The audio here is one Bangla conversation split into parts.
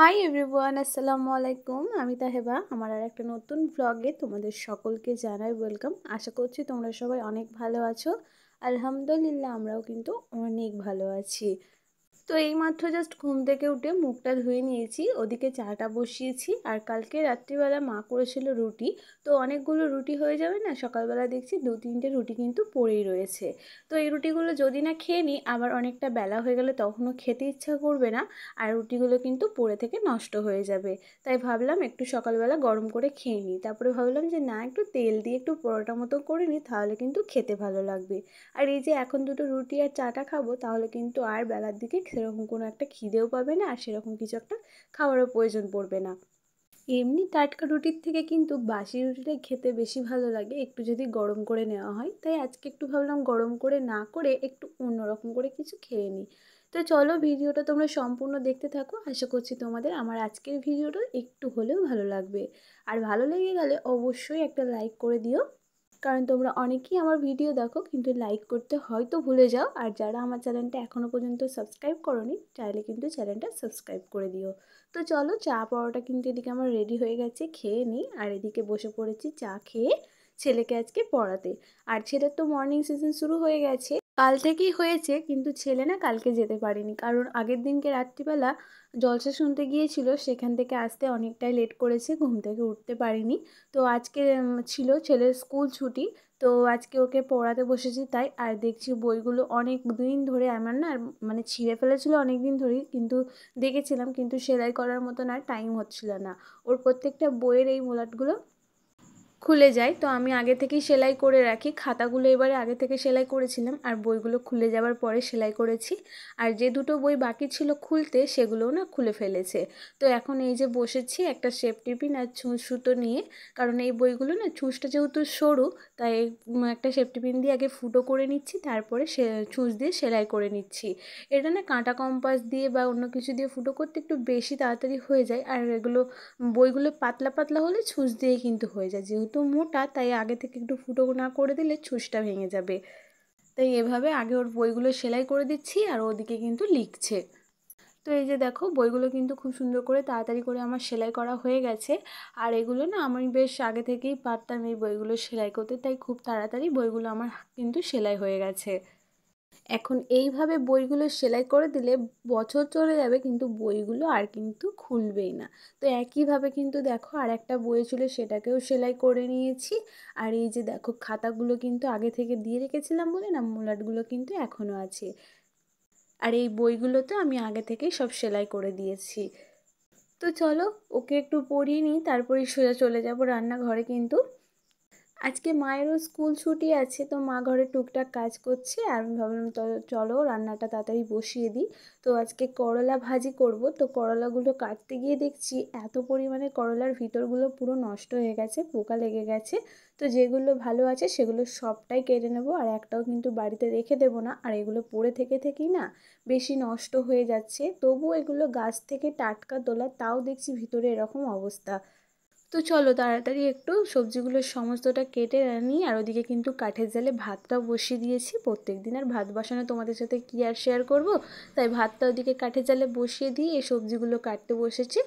হাই এভরিওয়ান, আসসালামু আলাইকুম। আমি তাহেবা। আমার আর একটা নতুন ব্লগে তোমাদের সকলকে জানাই ওয়েলকাম। আশা করছি তোমরা সবাই অনেক ভালো আছো। আলহামদুলিল্লাহ, আমরাও কিন্তু অনেক ভালো আছি। তো এইমাত্র জাস্ট ঘুম থেকে উঠে মুখটা ধুয়ে নিয়েছি, ওদিকে চাটা বসিয়েছি। আর কালকে রাত্রিবেলা মা করেছিল রুটি, তো অনেকগুলো রুটি হয়ে যাবে না। সকালবেলা দেখছি 2-3টে রুটি কিন্তু পড়েই রয়েছে। তো এই রুটিগুলো যদি না খেয়ে নিই, আবার অনেকটা বেলা হয়ে গেলে তখনও খেতে ইচ্ছা করবে না, আর রুটিগুলো কিন্তু পড়ে থেকে নষ্ট হয়ে যাবে। তাই ভাবলাম একটু সকালবেলা গরম করে খেয়ে নিই। তারপরে ভাবলাম যে না, একটু তেল দিয়ে একটু পরোটা মতো করে নিই, তাহলে কিন্তু খেতে ভালো লাগবে। আর এই যে এখন দুটো রুটি আর চাটা খাবো, তাহলে কিন্তু আর বেলার দিকে সেরকম কোনো একটা খিদেও পাবে না, আর সেরকম কিছু একটা খাওয়ারও প্রয়োজন পড়বে না। এমনি টাটকা রুটির থেকে কিন্তু বাসি রুটিটাই খেতে বেশি ভালো লাগে, একটু যদি গরম করে নেওয়া হয়। তাই আজকে একটু ভাবলাম গরম করে না করে একটু অন্যরকম করে কিছু খেয়ে নিই। তো চলো, ভিডিওটা তোমরা সম্পূর্ণ দেখতে থাকো। আশা করছি তোমাদের আমার আজকের ভিডিওটা একটু হলেও ভালো লাগবে। আর ভালো লেগে গেলে অবশ্যই একটা লাইক করে দিও, কারণ তোমরা অনেকেই আমার ভিডিও দেখো কিন্তু লাইক করতে হয়তো ভুলে যাও। আর যারা আমার চ্যানেলটা এখনও পর্যন্ত সাবস্ক্রাইব করোনি, চাইলে কিন্তু চ্যানেলটা সাবস্ক্রাইব করে দিও। তো চলো, চা পরোটা কিন্তু এদিকে আমার রেডি হয়ে গেছে, খেয়ে নিই। আর এদিকে বসে পড়েছি চা খেয়ে ছেলেকে আজকে পড়াতে। আর ছেলের তো মর্নিং সেশন শুরু হয়ে গেছে, কাল থেকেই হয়েছে। কিন্তু ছেলে না কালকে যেতে পারেনি, কারণ আগের দিনকে রাত্রিবেলা জলসা শুনতে গিয়েছিল, সেখান থেকে আসতে অনেকটাই লেট করেছে, ঘুম থেকে উঠতে পারিনি। তো আজকে ছিল ছেলের স্কুল ছুটি, তো আজকে ওকে পড়াতে বসেছি তাই। আর দেখছি বইগুলো অনেক দিন ধরে আমার না মানে ছিঁড়ে ফেলেছিল অনেক দিন ধরেই, কিন্তু দেখেছিলাম, কিন্তু সেলাই করার মতন আর টাইম হচ্ছিল না। ওর প্রত্যেকটা বইয়ের এই মোলাটগুলো খুলে যায়, তো আমি আগে থেকেই সেলাই করে রাখি। খাতাগুলো এবারে আগে থেকে সেলাই করেছিলাম, আর বইগুলো খুলে যাওয়ার পরে সেলাই করেছি। আর যে দুটো বই বাকি ছিল খুলতে, সেগুলোও না খুলে ফেলেছে। তো এখন এই যে বসেছি একটা সেফটি পিন আর ছুঁচ সুতো নিয়ে, কারণ এই বইগুলো না ছুঁচটা যেহেতু সরু, তাই একটা সেফটি পিন দিয়ে আগে ফুটো করে নিচ্ছি, তারপরে ছুঁচ দিয়ে সেলাই করে নিচ্ছি। এটা না কাঁটা কম্পাস দিয়ে বা অন্য কিছু দিয়ে ফুটো করতে একটু বেশি তাড়াতাড়ি হয়ে যায়। আর এগুলো বইগুলো পাতলা পাতলা হলে ছুঁচ দিয়ে কিন্তু হয়ে যায়, যেহেতু মোটা তাই আগে থেকে একটু ফুটো না করে দিলে ছুঁচটা ভেঙে যাবে। তাই এভাবে আগে ওর বইগুলো সেলাই করে দিচ্ছি, আর ওদিকে কিন্তু লিখছে। তো এই যে দেখো, বইগুলো কিন্তু খুব সুন্দর করে তাড়াতাড়ি করে আমার সেলাই করা হয়ে গেছে। আর এগুলো না আমি বেশ আগে থেকেই পারতাম এই বইগুলো সেলাই করতে, তাই খুব তাড়াতাড়ি বইগুলো আমার কিন্তু সেলাই হয়ে গেছে। এখন এইভাবে বইগুলো সেলাই করে দিলে বছর চলে যাবে, কিন্তু বইগুলো আর কিন্তু খুলবেই না। তো একইভাবে কিন্তু দেখো আর একটা বই ছিল, সেটাকেও সেলাই করে নিয়েছি। আর এই যে দেখো, খাতাগুলো কিন্তু আগে থেকে দিয়ে রেখেছিলাম বলে না, মোলাটগুলো কিন্তু এখনও আছে। আর এই বইগুলোতে আমি আগে থেকেই সব সেলাই করে দিয়েছি। তো চলো, ওকে একটু পড়িয়ে নিই, তারপরে সোজা চলে যাব রান্নাঘরে। কিন্তু আজকে মায়েরও স্কুল ছুটি আছে, তো মা ঘরে টুকটাক কাজ করছে, আর আমি ভাবলাম তো চলো রান্নাটা তাড়াতাড়ি বসিয়ে দিই। তো আজকে করলা ভাজি করব। তো করলাগুলো কাটতে গিয়ে দেখছি এত পরিমাণে করলার ভিতরগুলো পুরো নষ্ট হয়ে গেছে, পোকা লেগে গেছে। তো যেগুলো ভালো আছে সেগুলো সবটাই কেটে নেব, আর একটাও কিন্তু বাড়িতে রেখে দেবো না। আর এগুলো পড়ে থেকেই না বেশি নষ্ট হয়ে যাচ্ছে, তবুও এগুলো গাছ থেকে টাটকা তোলা, তাও দেখছি ভিতরে এরকম অবস্থা। তো চলো তাড়াতাড়ি একটু সবজিগুলো সমস্তটা কেটে নিই। আর ওদিকে কিন্তু কাঠের জালে ভাতটাও বসিয়ে দিয়েছি। প্রত্যেক দিন আর ভাত বসানো তোমাদের সাথে কি আর শেয়ার করব, তাই ভাতটা ওদিকে কাঠের জালে বসিয়ে দিয়ে এই সবজিগুলো কাটতে বসেছি।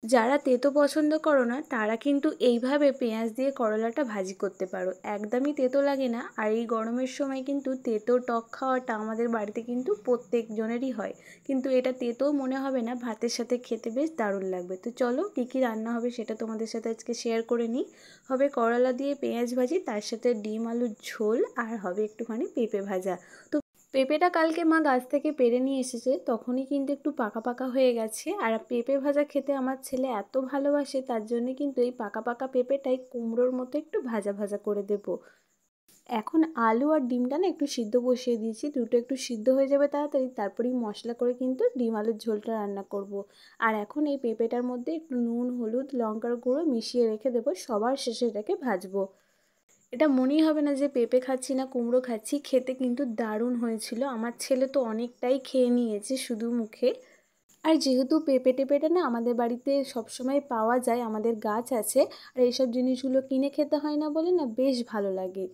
যারা তেতো পছন্দ করো না, তারা কিন্তু এইভাবে পেঁয়াজ দিয়ে করলাটা ভাজি করতে পারো, একদমই তেতো লাগে না। আর এই গরমের সময় কিন্তু তেতো টক খাওয়াটা আমাদের বাড়িতে কিন্তু প্রত্যেকজনেরই হয়, কিন্তু এটা তেতো মনে হবে না, ভাতের সাথে খেতে বেশ দারুণ লাগবে। তো চলো, কী কী রান্না হবে সেটা তোমাদের সাথে আজকে শেয়ার করে নিই। হবে করলা দিয়ে পেঁয়াজ ভাজি, তার সাথে ডিম আলুর ঝোল, আর হবে একটুখানি পেঁপে ভাজা। তো পেঁপেটা কালকে মা গাছ থেকে পেড়ে নিয়ে এসেছে, তখনই কিন্তু একটু পাকা পাকা হয়ে গেছে। আর পেঁপে ভাজা খেতে আমার ছেলে এত ভালোবাসে, তার জন্য কিন্তু এই পাকা পাকা পেঁপেটাই কুমড়োর মতো একটু ভাজা ভাজা করে দেব। এখন আলু আর ডিমটা না একটু সিদ্ধ বসিয়ে দিয়েছি, দুটো একটু সিদ্ধ হয়ে যাবে তাড়াতাড়ি, তারপরেই মশলা করে কিন্তু ডিম আলুর ঝোলটা রান্না করব। আর এখন এই পেঁপেটার মধ্যে একটু নুন, হলুদ, লঙ্কার গুঁড়ো মিশিয়ে রেখে দেবো, সবার শেষে এটাকে ভাজবো। এটা মনেই হবে না যে পেঁপে খাচ্ছি না কুমড়ো খাচ্ছি, খেতে কিন্তু দারুণ হয়েছিল। আমার ছেলে তো অনেকটাই খেয়ে নিয়েছে শুধু মুখে। আর যেহেতু পেঁপে টেপেটা না আমাদের বাড়িতে সবসময় পাওয়া যায়, আমাদের গাছ আছে, আর এইসব জিনিসগুলো কিনে খেতে হয় না বলে না বেশ ভালো লাগে।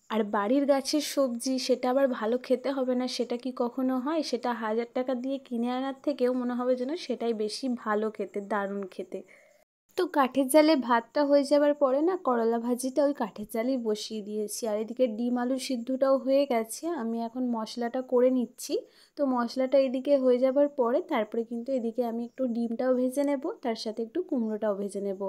আর বাড়ির গাছের সবজি সেটা আবার ভালো খেতে হবে না সেটা কি কখনো হয়? সেটা 1000 টাকা দিয়ে কিনে আনার থেকেও মনে হবে যেন সেটাই বেশি ভালো খেতে, দারুণ খেতে। তো কাঠের জালে ভাতটা হয়ে যাবার পরে না করলা ভাজিটা ওই কাঠের জালেই বসিয়ে দিয়েছি। আর এদিকে ডিম আলু সিদ্ধটাও হয়ে গেছে, আমি এখন মশলাটা করে নিচ্ছি। তো মশলাটা এদিকে হয়ে যাবার পরে তারপরে কিন্তু এদিকে আমি একটু ডিমটাও ভেজে নেব, তার সাথে একটু কুমড়োটাও ভেজে নেব।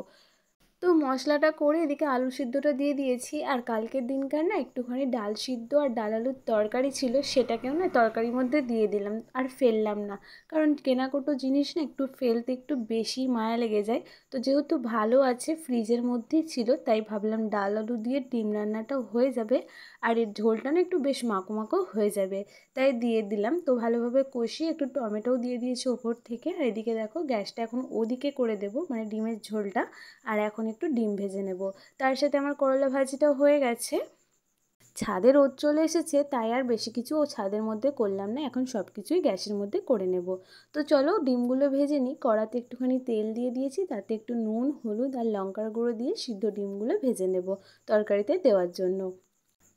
তো মশলাটা করে এদিকে আলু সিদ্ধটা দিয়ে দিয়েছি। আর কালকের দিনকার না একটুখানি ডাল সিদ্ধ আর ডাল আলুর তরকারি ছিল, সেটাকেও না তরকারির মধ্যে দিয়ে দিলাম, আর ফেললাম না। কারণ কেনাকুটো জিনিস না একটু ফেলতে একটু বেশি মায়া লেগে যায়। তো যেহেতু ভালো আছে ফ্রিজের মধ্যেই ছিল, তাই ভাবলাম ডাল আলু দিয়ে ডিম রান্নাটাও হয়ে যাবে, আর এর ঝোলটা না একটু বেশ মাখো মাখো হয়ে যাবে, তাই দিয়ে দিলাম। তো ভালোভাবে কষিয়ে একটু টমেটোও দিয়ে দিয়েছি ওপর থেকে। আর এদিকে দেখো গ্যাসটা এখন ওদিকে করে দেবো, মানে ডিমের ঝোলটা। আর এখন একটু ডিম ভেজে নেব, তার সাথে আমার করলা ভাজিটাও হয়ে গেছে। ছাদে রোদ চলে এসেছে, তাই আর বেশি কিছু ও ছাদের মধ্যে করলাম না, এখন সব কিছুই গ্যাসের মধ্যে করে নেব। তো চলো ডিমগুলো ভেজে নিই। কড়াতে একটুখানি তেল দিয়ে দিয়েছি, তাতে একটু নুন হলুদ আর লঙ্কার গুঁড়ো দিয়ে সিদ্ধ ডিমগুলো ভেজে নেব তরকারিতে দেওয়ার জন্য।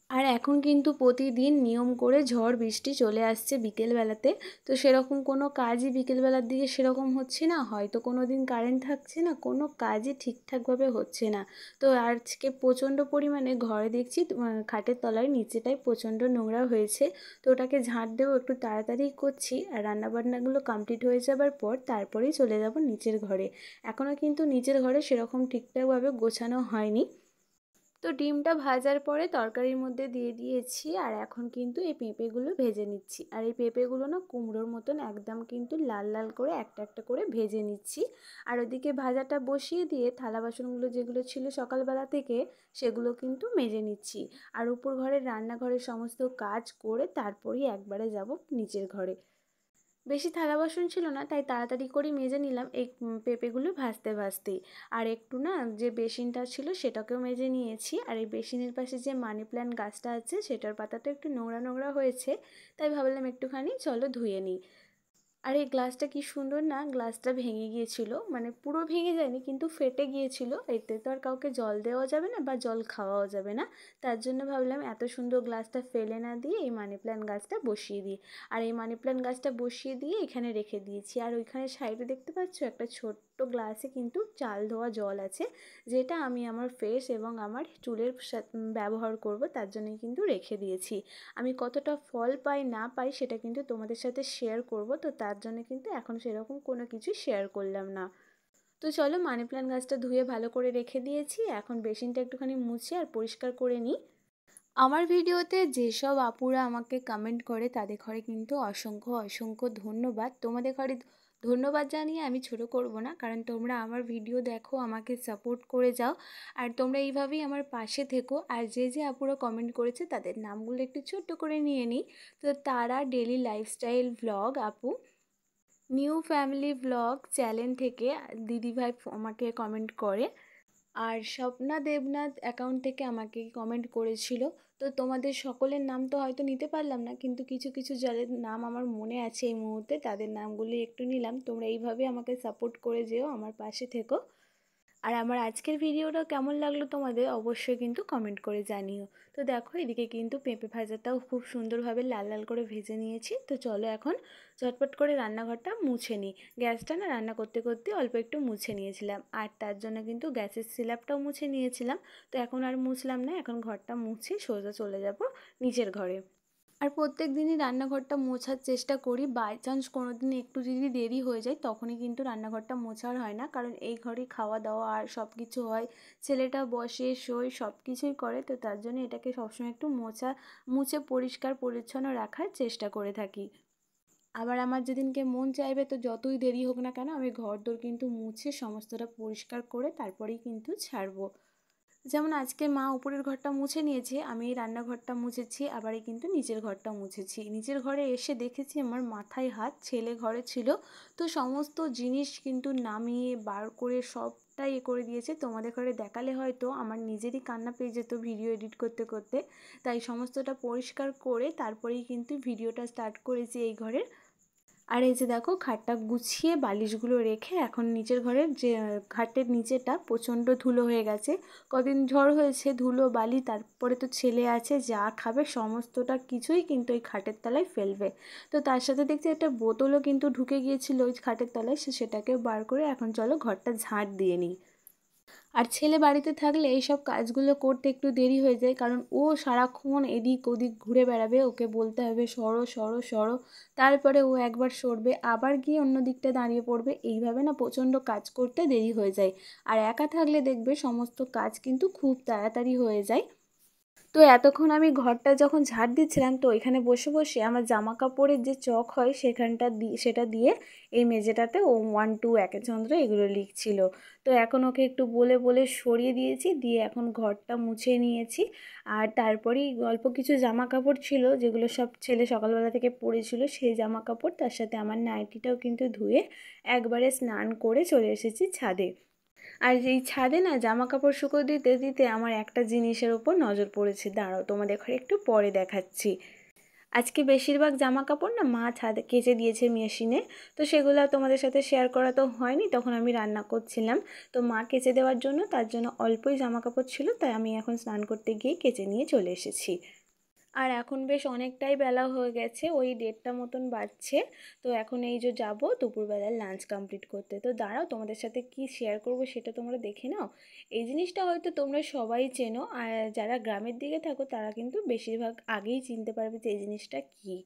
আর এখন কিন্তু প্রতিদিন নিয়ম করে ঝড় বৃষ্টি চলে আসছে বিকেলবেলাতে। তো সেরকম কোনো কাজই বিকেলবেলার দিকে সেরকম হচ্ছে না, হয়তো কোনো দিন কারেন্ট থাকছে না, কোনো কাজই ঠিকঠাকভাবে হচ্ছে না। তো আজকে প্রচণ্ড পরিমাণে ঘরে দেখছি খাটের তলায় নিচেটাই প্রচণ্ড নোংরা হয়েছে। তো ওটাকে ঝাঁট দেবো, একটু তাড়াতাড়ি করছি। আর রান্নাবান্নাগুলো কমপ্লিট হয়ে যাবার পর তারপরেই চলে যাব নিচের ঘরে। এখনও কিন্তু নিচের ঘরে সেরকম ঠিকঠাকভাবে গোছানো হয়নি। তো ডিমটা ভাজার পরে তরকারির মধ্যে দিয়ে দিয়েছি, আর এখন কিন্তু এই পেঁপেগুলো ভেজে নিচ্ছি। আর এই পেঁপেগুলো না কুমড়োর মতন একদম কিন্তু লাল লাল করে একটা একটা করে ভেজে নিচ্ছি। আর ওদিকে ভাজাটা বসিয়ে দিয়ে থালা বাসনগুলো যেগুলো ছিল সকালবেলা থেকে সেগুলো কিন্তু মেজে নিচ্ছি। আর উপর ঘরের রান্নাঘরের সমস্ত কাজ করে তারপরেই একবারে যাব নিচের ঘরে। বেশি থালা বাসন ছিল না, তাই তাড়াতাড়ি করে মেজে নিলাম এই পেঁপেগুলো ভাজতে ভাজতেই। আর একটু না যে বেসিনটা ছিল সেটাকেও মেজে নিয়েছি। আর এই বেসিনের পাশে যে মানি প্ল্যান্ট গাছটা আছে সেটার পাতাটা একটু নোংরা নোংরা হয়েছে, তাই ভাবলাম একটুখানি চলো ধুয়ে নিই। আর এই গ্লাসটা কি সুন্দর না, গ্লাসটা ভেঙে গিয়েছিল, মানে পুরো ভেঙে যায়নি কিন্তু ফেটে গিয়েছিল। এতে তো আর কাউকে জল দেওয়া যাবে না বা জল খাওয়াও যাবে না, তার জন্য ভাবলাম এত সুন্দর গ্লাসটা ফেলে না দিয়ে এই মানি প্ল্যান্ট গাছটা বসিয়ে দিই। আর এই মানি প্ল্যান্ট গাছটা বসিয়ে দিয়ে এখানে রেখে দিয়েছি। আর ওইখানে সাইডে দেখতে পাচ্ছ একটা ছোট্ট গ্লাসে কিন্তু চাল ধোয়া জল আছে, যেটা আমি আমার ফেস এবং আমার চুলের ব্যবহার করব, তার জন্যই কিন্তু রেখে দিয়েছি। আমি কতটা ফল পাই না পাই সেটা কিন্তু তোমাদের সাথে শেয়ার করব, তো তার জন্য কিন্তু এখন সেরকম কোনো কিছু শেয়ার করলাম না। তো চলো মানি প্ল্যান্ট গাছটা ধুয়ে ভালো করে রেখে দিয়েছি, এখন বেসিনটা একটুখানি মুছে আর পরিষ্কার করে নিই। আমার ভিডিওতে যেসব আপুরা আমাকে কমেন্ট করে তাদের ঘরে কিন্তু অসংখ্য অসংখ্য ধন্যবাদ। তোমাদের ঘরে ধন্যবাদ জানিয়ে আমি ছোটো করব না, কারণ তোমরা আমার ভিডিও দেখো, আমাকে সাপোর্ট করে যাও, আর তোমরা এইভাবেই আমার পাশে থেকো। আর যে যে আপুরা কমেন্ট করেছে তাদের নামগুলো একটু ছোট্ট করে নিয়ে নিই। তো তারা ডেলি লাইফস্টাইল ভ্লগ আপু, নিউ ফ্যামিলি ভ্লগ চ্যানেল থেকে দিদিভাই আমাকে কমেন্ট করে, আর স্বপ্না দেবনাথ অ্যাকাউন্ট থেকে আমাকে কমেন্ট করেছিল। তো তোমাদের সকলের নাম তো হয়তো নিতে পারলাম না, কিন্তু কিছু কিছু যাদের নাম আমার মনে আছে এই মুহূর্তে তাদের নামগুলি একটু নিলাম। তোমরা এইভাবে আমাকে সাপোর্ট করে যেও, আমার পাশে থেকো। আর আমার আজকের ভিডিওটা কেমন লাগলো তোমাদের অবশ্যই কিন্তু কমেন্ট করে জানিও। তো দেখো এদিকে কিন্তু পেঁপে ভাজাটাও খুব সুন্দরভাবে লাল লাল করে ভেজে নিয়েছি। তো চলো এখন ঝটপট করে রান্নাঘরটা মুছে নিই। গ্যাসটা না রান্না করতে করতে অল্প একটু মুছে নিয়েছিলাম, আর তার জন্য কিন্তু গ্যাসের স্ল্যাবটাও মুছে নিয়েছিলাম। তো এখন আর মুছলাম না, এখন ঘরটা মুছে সোজা চলে যাব নিচের ঘরে। আর প্রত্যেক দিনই রান্নাঘরটা মোছার চেষ্টা করি, বাই চান্স কোনো দিন একটু যদি দেরি হয়ে যায় তখনই কিন্তু রান্নাঘরটা মোছার হয় না, কারণ এই ঘরেই খাওয়া দাওয়া আর সব কিছু হয়, ছেলেটা বসে শোয় সব কিছুই করে। তো তার জন্য এটাকে সবসময় একটু মুছে পরিষ্কার পরিচ্ছন্ন রাখার চেষ্টা করে থাকি। আবার আমার যেদিনকে মন চাইবে তো যতই দেরি হোক না কেন আমি ঘরদোর কিন্তু মুছে সমস্তটা পরিষ্কার করে তারপরেই কিন্তু ছাড়বো। যেমন আজকে মা উপরের ঘরটা মুছে নিয়েছে, আমি এই রান্নাঘরটা মুছেছি, আবারই কিন্তু নিচের ঘরটা মুছেছি। নিচের ঘরে এসে দেখেছি আমার মাথায় হাত, ছেলে ঘরে ছিল, তো সমস্ত জিনিস কিন্তু নামিয়ে বার করে সবটাই করে দিয়েছে। তোমাদের ঘরে দেখালে হয়তো আমার নিজেরই কান্না পেয়ে যেত ভিডিও এডিট করতে করতে, তাই সমস্তটা পরিষ্কার করে তারপরেই কিন্তু ভিডিওটা স্টার্ট করেছি এই ঘরের। আর এই যে দেখো খাটটা গুছিয়ে বালিশগুলো রেখে এখন নিচের ঘরের যে খাটের নিচেটা প্রচণ্ড ধুলো হয়ে গেছে। কদিন ঝড় হয়েছে, ধুলো বালি, তারপরে তো ছেলে আছে, যা খাবে সমস্তটা কিছুই কিন্তু ওই খাটের তলায় ফেলবে। তো তার সাথে দেখছি একটা বোতলও কিন্তু ঢুকে গিয়েছিল ওই খাটের তলায়, সেটাকেও বার করে এখন চলো ঘরটা ঝাঁট দিয়ে নিই। আর ছেলে বাড়িতে থাকলে এইসব কাজগুলো করতে একটু দেরি হয়ে যায়, কারণ ও সারাক্ষণ এদিক ওদিক ঘুরে বেড়াবে, ওকে বলতে হবে সরো সরো সরো, তারপরে ও একবার সরবে আবার গিয়ে অন্য দিকটা দাঁড়িয়ে পড়বে, এইভাবে না প্রচণ্ড কাজ করতে দেরি হয়ে যায়। আর একা থাকলে দেখবে সমস্ত কাজ কিন্তু খুব তাড়াতাড়ি হয়ে যায়। তো এতক্ষণ আমি ঘরটা যখন ঝাড় দিচ্ছিলাম, তো ওইখানে বসে বসে আমার জামা কাপড়ের যে চক হয় সেটা দিয়ে এই মেঝেটাতে ও 1 2 একে চন্দ্র এগুলো লিখছিল। তো এখন ওকে একটু বলে বলে সরিয়ে দিয়েছি, দিয়ে এখন ঘরটা মুছে নিয়েছি। আর তারপরেই অল্প কিছু জামা কাপড় ছিল যেগুলো সব ছেলে সকালবেলা থেকে পরেছিল, সেই জামা কাপড় তার সাথে আমার নাইটিটাও কিন্তু ধুয়ে একবারে স্নান করে চলে এসেছি ছাদে। আর এই ছাদে না জামা কাপড় শুকো দিতে দিতে আমার একটা জিনিসের ওপর নজর পড়েছে, দাঁড়াও তোমাদের ঘরে একটু পরে দেখাচ্ছি। আজকে বেশিরভাগ জামা কাপড় না মা ছাদে কেচে দিয়েছে মেশিনে, তো সেগুলো তোমাদের সাথে শেয়ার করা তো হয়নি, তখন আমি রান্না করছিলাম। তো মা কেচে দেওয়ার জন্য, তার জন্য অল্পই জামা কাপড় ছিল, তাই আমি এখন স্নান করতে গিয়ে কেচে নিয়ে চলে এসেছি। আর এখন বেশ অনেকটাই বেলা হয়ে গেছে, ওই 1:30টা মতন বাজছে। তো এখন এই যে যাব দুপুরবেলার লাঞ্চ কমপ্লিট করতে। তো দাঁড়াও তোমাদের সাথে কি শেয়ার করব সেটা তোমরা দেখে নাও। এই জিনিসটা হয়তো তোমরা সবাই চেনো, আর যারা গ্রামের দিকে থাকো তারা কিন্তু বেশিরভাগ আগেই চিনতে পারবে যে এই জিনিসটা কী।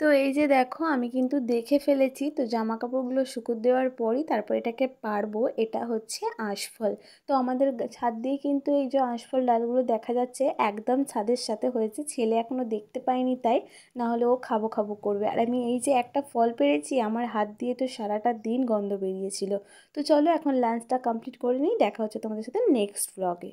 তো এই যে দেখো আমি কিন্তু দেখে ফেলেছি, তো জামা কাপড়গুলো শুকো দেওয়ার পরই তারপর এটাকে পারবো। এটা হচ্ছে আঁশফল। তো আমাদের ছাদ দিয়ে কিন্তু এই যে আঁশফল ডালগুলো দেখা যাচ্ছে একদম ছাদের সাথে হয়েছে, ছেলে এখনো দেখতে পায়নি তাই, না হলে ও খাবো খাবো করবে। আর আমি এই যে একটা ফল পেরেছি, আমার হাত দিয়ে তো সারাটা দিন গন্ধ বেরিয়েছিল। তো চলো এখন লাঞ্চটা কমপ্লিট করে নিই, দেখা হচ্ছে তোমাদের সাথে নেক্সট ব্লগে।